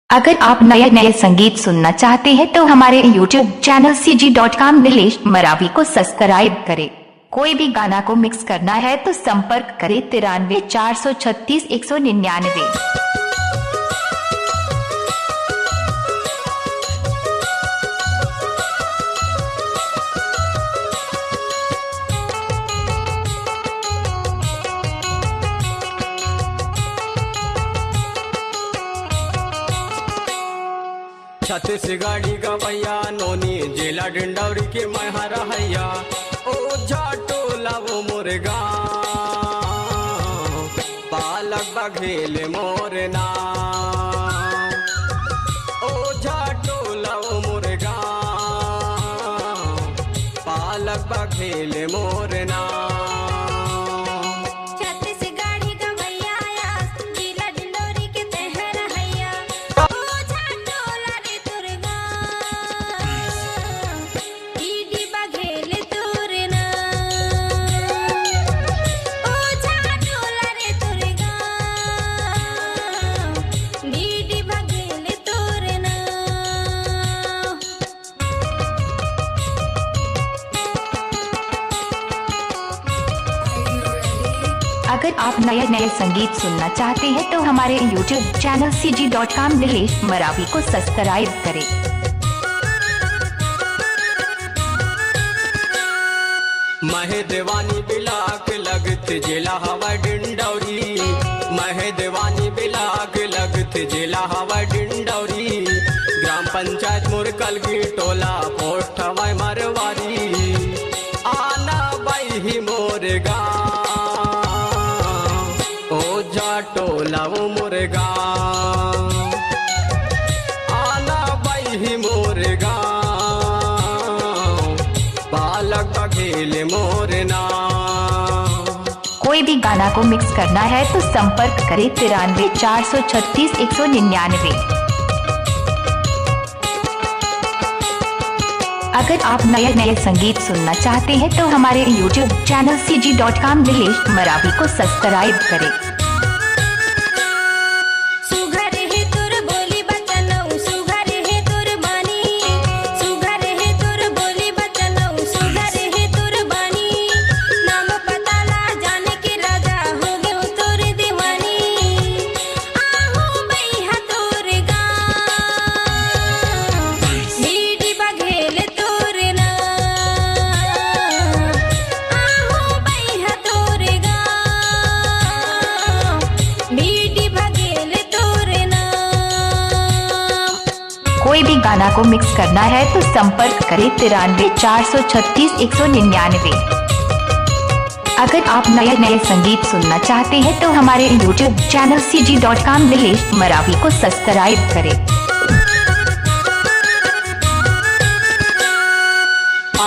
अगर आप नए नए संगीत सुनना चाहते हैं तो हमारे YouTube channel cg.com Nilesh Maravi को सब्सक्राइब करें। कोई भी गाना को मिक्स करना है तो संपर्क करें 93 436 199। छत्तीसगढ़ी गवैया नोनी जिला डिंडौरी के महरा हैया ओ झाटोला वो मुर्गा पालक बघेल मोरना ओ झाटोला वो मुर्गा पालक बघेल मोरना अगर आप नए नए संगीत सुनना चाहते हैं तो हमारे YouTube channel cg.com Nilesh Maravi को सब्सक्राइब करें। महे देवानी बिलाक लगत जिला हवा डिंडौरी महे देवानी बिलाक लगत जिला हवा डिंडौरी ग्राम पंचायत मुरकल की टोला पोस्ट हवाई मरवारी आना बाई ही मोरगा टोला वो मुर्गा आना बाई ही मुर्गा पालक बघेल मोरना। कोई भी गाना को मिक्स करना है तो संपर्क करें 93 436 199। अगर आप नए नए संगीत सुनना चाहते हैं तो हमारे YouTube channel cg.com Nilesh Maravi को सब्सक्राइब करें। कोई भी गाना को मिक्स करना है तो संपर्क करें 93 436 199। अगर आप नए नए संगीत सुनना चाहते हैं तो हमारे YouTube channel cg.com Nilesh Maravi को सब्सक्राइब करें।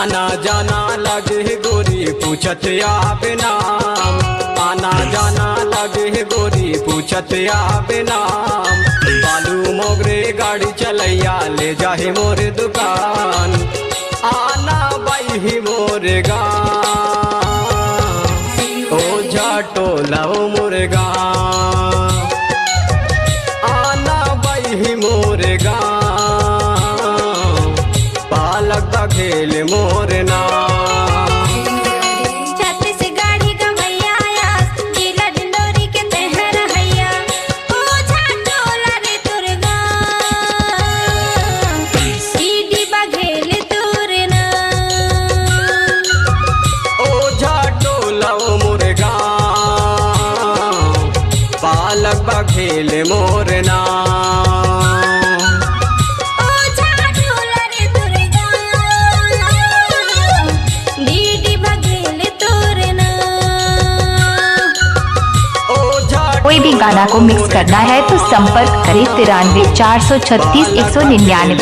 आना जाना लगे गोरी पूछत आप नाम आना जाना लगे गोरी पूछत आप नाम बालू मोगरे गाड़ी चलैया ले जाहे मोर दुकान आना बाई ही मोरेगा ओ झाटोला ओ मुर्गा आना बाई ही मोरेगा पालक बघेल मोरना। पालक बघेल मोरना कोई भी गाना को मिक्स करना है तो संपर्क करें 93 436 199।